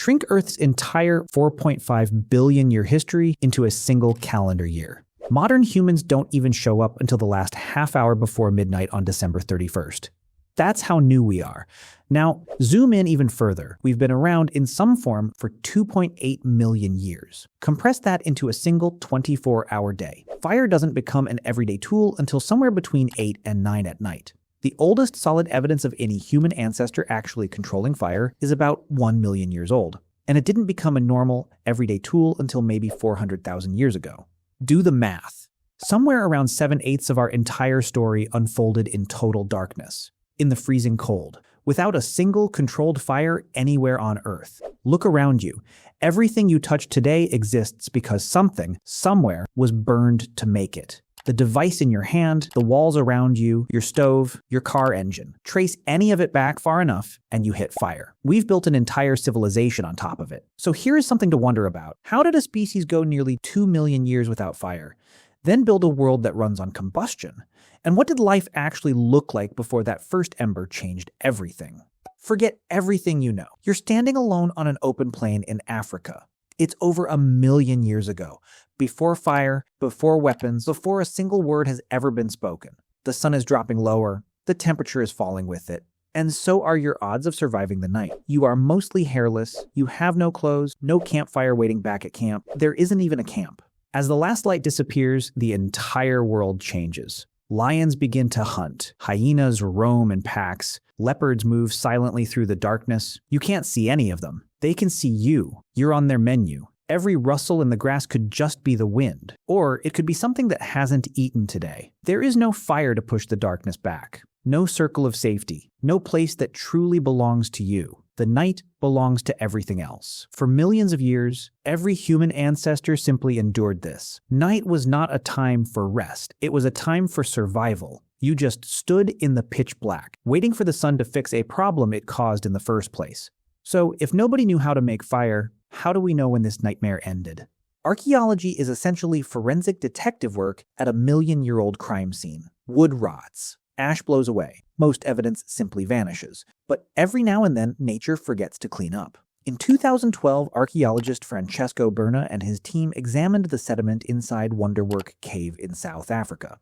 Shrink Earth's entire 4.5 billion year history into a single calendar year. Modern humans don't even show up until the last half hour before midnight on December 31st. That's how new we are. Now, zoom in even further. We've been around in some form for 2.8 million years. Compress that into a single 24-hour day. Fire doesn't become an everyday tool until somewhere between 8 and 9 at night. The oldest solid evidence of any human ancestor actually controlling fire is about 1 million years old, and it didn't become a normal, everyday tool until maybe 400,000 years ago. Do the math. Somewhere around 7/8 of our entire story unfolded in total darkness, in the freezing cold, without a single controlled fire anywhere on Earth. Look around you. Everything you touch today exists because something, somewhere, was burned to make it. The device in your hand, the walls around you, your stove, your car engine. Trace any of it back far enough, and you hit fire. We've built an entire civilization on top of it. So here is something to wonder about. How did a species go nearly 2 million years without fire, then build a world that runs on combustion? And what did life actually look like before that first ember changed everything? Forget everything you know. You're standing alone on an open plain in Africa. It's over 1 million years ago. Before fire, before weapons, before a single word has ever been spoken. The sun is dropping lower, the temperature is falling with it, and so are your odds of surviving the night. You are mostly hairless, you have no clothes, no campfire waiting back at camp. There isn't even a camp. As the last light disappears, the entire world changes. Lions begin to hunt, hyenas roam in packs, leopards move silently through the darkness. You can't see any of them. They can see you. You're on their menu. Every rustle in the grass could just be the wind, or it could be something that hasn't eaten today. There is no fire to push the darkness back, no circle of safety, no place that truly belongs to you. The night belongs to everything else. For millions of years, every human ancestor simply endured this. Night was not a time for rest. It was a time for survival. You just stood in the pitch black, waiting for the sun to fix a problem it caused in the first place. So, if nobody knew how to make fire, how do we know when this nightmare ended? Archaeology is essentially forensic detective work at a million-year-old crime scene. Wood rots. Ash blows away. Most evidence simply vanishes. But every now and then, nature forgets to clean up. In 2012, archaeologist Francesco Berna and his team examined the sediment inside Wonderwork Cave in South Africa.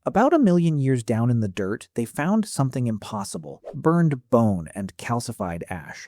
About 1 million years down in the dirt, they found something impossible: burned bone and calcified ash.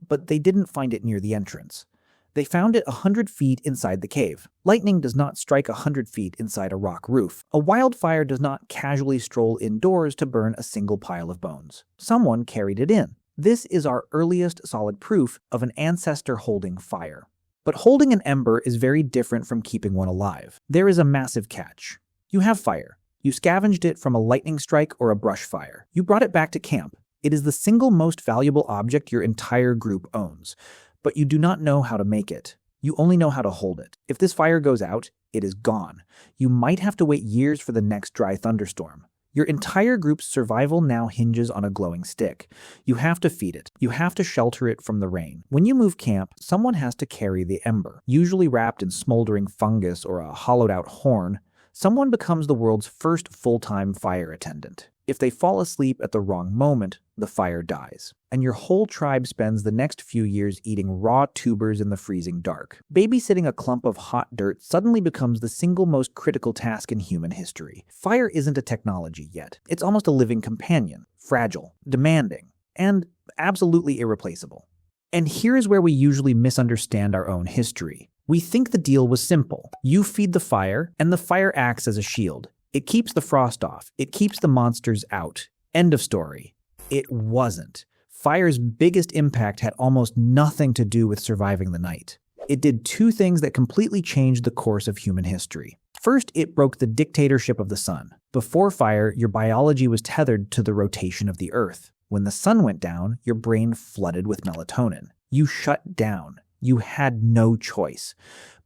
But they didn't find it near the entrance. They found it 100 feet inside the cave. Lightning does not strike 100 feet inside a rock roof. A wildfire does not casually stroll indoors to burn a single pile of bones. Someone carried it in. This is our earliest solid proof of an ancestor holding fire. But holding an ember is very different from keeping one alive. There is a massive catch. You have fire. You scavenged it from a lightning strike or a brush fire. You brought it back to camp. It is the single most valuable object your entire group owns. But you do not know how to make it. You only know how to hold it. If this fire goes out, it is gone. You might have to wait years for the next dry thunderstorm. Your entire group's survival now hinges on a glowing stick. You have to feed it. You have to shelter it from the rain. When you move camp, someone has to carry the ember. Usually wrapped in smoldering fungus or a hollowed-out horn, someone becomes the world's first full-time fire attendant. If they fall asleep at the wrong moment, the fire dies, and your whole tribe spends the next few years eating raw tubers in the freezing dark. Babysitting a clump of hot dirt suddenly becomes the single most critical task in human history. Fire isn't a technology yet. It's almost a living companion, fragile, demanding, and absolutely irreplaceable. And here is where we usually misunderstand our own history. We think the deal was simple. You feed the fire, and the fire acts as a shield. It keeps the frost off. It keeps the monsters out. End of story. It wasn't. Fire's biggest impact had almost nothing to do with surviving the night. It did two things that completely changed the course of human history. First, it broke the dictatorship of the sun. Before fire, your biology was tethered to the rotation of the earth. When the sun went down, your brain flooded with melatonin. You shut down. You had no choice.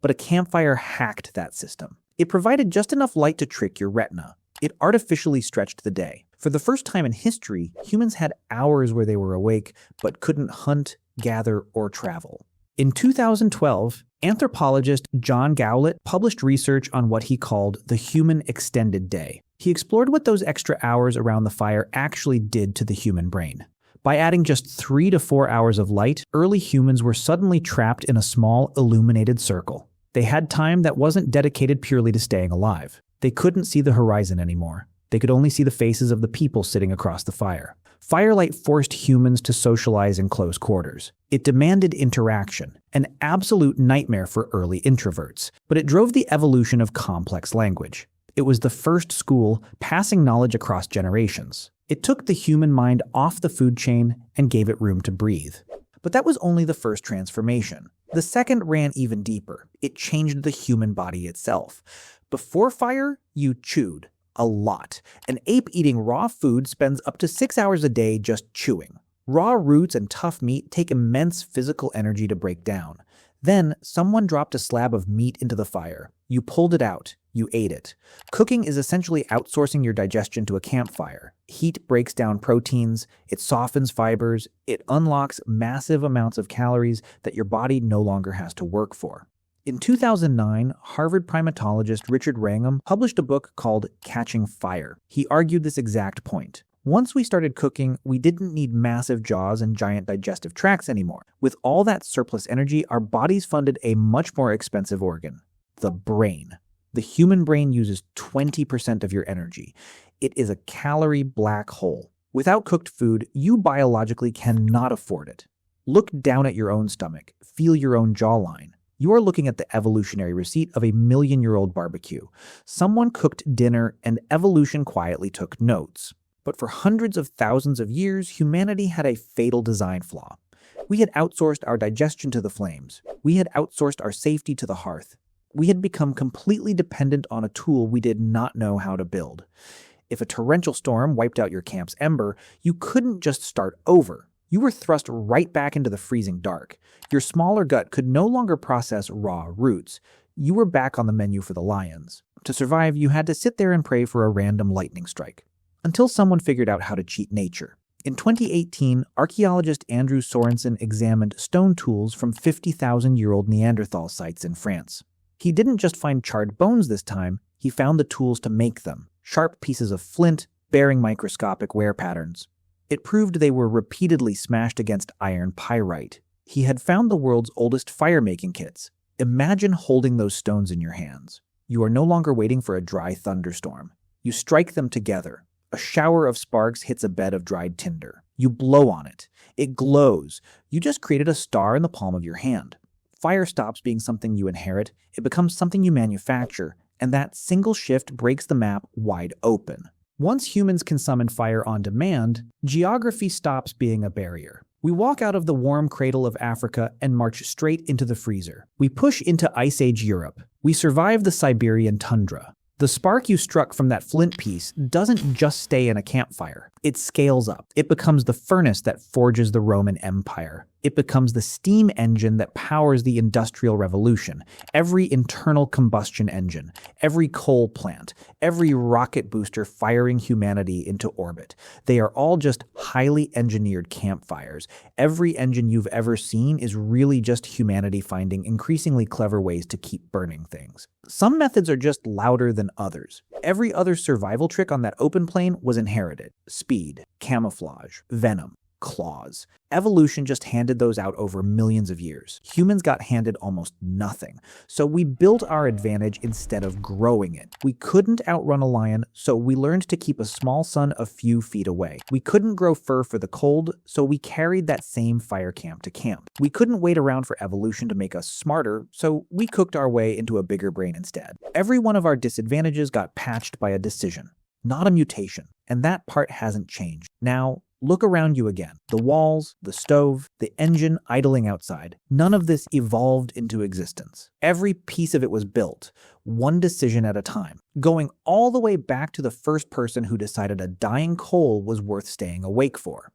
But a campfire hacked that system. It provided just enough light to trick your retina. It artificially stretched the day. For the first time in history, humans had hours where they were awake, but couldn't hunt, gather, or travel. In 2012, anthropologist John Gowlett published research on what he called the human extended day. He explored what those extra hours around the fire actually did to the human brain. By adding just 3 to 4 hours of light, early humans were suddenly trapped in a small, illuminated circle. They had time that wasn't dedicated purely to staying alive. They couldn't see the horizon anymore. They could only see the faces of the people sitting across the fire. Firelight forced humans to socialize in close quarters. It demanded interaction, an absolute nightmare for early introverts, but it drove the evolution of complex language. It was the first school passing knowledge across generations. It took the human mind off the food chain and gave it room to breathe. But that was only the first transformation. The second ran even deeper. It changed the human body itself. Before fire, you chewed. A lot. An ape eating raw food spends up to 6 hours a day just chewing. Raw roots and tough meat take immense physical energy to break down. Then, someone dropped a slab of meat into the fire. You pulled it out. You ate it. Cooking is essentially outsourcing your digestion to a campfire. Heat breaks down proteins, it softens fibers, it unlocks massive amounts of calories that your body no longer has to work for. In 2009, Harvard primatologist Richard Wrangham published a book called Catching Fire. He argued this exact point. Once we started cooking, we didn't need massive jaws and giant digestive tracts anymore. With all that surplus energy, our bodies funded a much more expensive organ, the brain. The human brain uses 20% of your energy. It is a calorie black hole. Without cooked food, you biologically cannot afford it. Look down at your own stomach. Feel your own jawline. You are looking at the evolutionary receipt of a million-year-old barbecue. Someone cooked dinner, and evolution quietly took notes. But for hundreds of thousands of years, humanity had a fatal design flaw. We had outsourced our digestion to the flames. We had outsourced our safety to the hearth. We had become completely dependent on a tool we did not know how to build. If a torrential storm wiped out your camp's Ember, you couldn't just start over. You were thrust right back into the freezing dark. Your smaller gut could no longer process raw roots. You were back on the menu for the lions. To survive, you had to sit there and pray for a random lightning strike. Until someone figured out how to cheat nature. In 2018, archaeologist Andrew Sorensen examined stone tools from 50,000-year-old Neanderthal sites in France. He didn't just find charred bones this time, he found the tools to make them, sharp pieces of flint bearing microscopic wear patterns. It proved they were repeatedly smashed against iron pyrite. He had found the world's oldest fire-making kits. Imagine holding those stones in your hands. You are no longer waiting for a dry thunderstorm. You strike them together. A shower of sparks hits a bed of dried tinder. You blow on it. It glows. You just created a star in the palm of your hand. Fire stops being something you inherit. It becomes something you manufacture, and that single shift breaks the map wide open. Once humans can summon fire on demand, geography stops being a barrier. We walk out of the warm cradle of Africa and march straight into the freezer. We push into Ice Age Europe. We survive the Siberian tundra. The spark you struck from that flint piece doesn't just stay in a campfire. It scales up. It becomes the furnace that forges the Roman Empire. It becomes the steam engine that powers the Industrial Revolution, every internal combustion engine, every coal plant, every rocket booster firing humanity into orbit. They are all just highly engineered campfires. Every engine you've ever seen is really just humanity finding increasingly clever ways to keep burning things. Some methods are just louder than others. Every other survival trick on that open plain was inherited. Speed, camouflage, venom, claws. Evolution just handed those out over millions of years. Humans got handed almost nothing, so we built our advantage instead of growing it. We couldn't outrun a lion, so we learned to keep a small son a few feet away. We couldn't grow fur for the cold, so we carried that same fire camp to camp. We couldn't wait around for evolution to make us smarter, so we cooked our way into a bigger brain instead. Every one of our disadvantages got patched by a decision, not a mutation, and that part hasn't changed. Now, look around you again. The walls, the stove, the engine idling outside. None of this evolved into existence. Every piece of it was built, one decision at a time, going all the way back to the first person who decided a dying coal was worth staying awake for.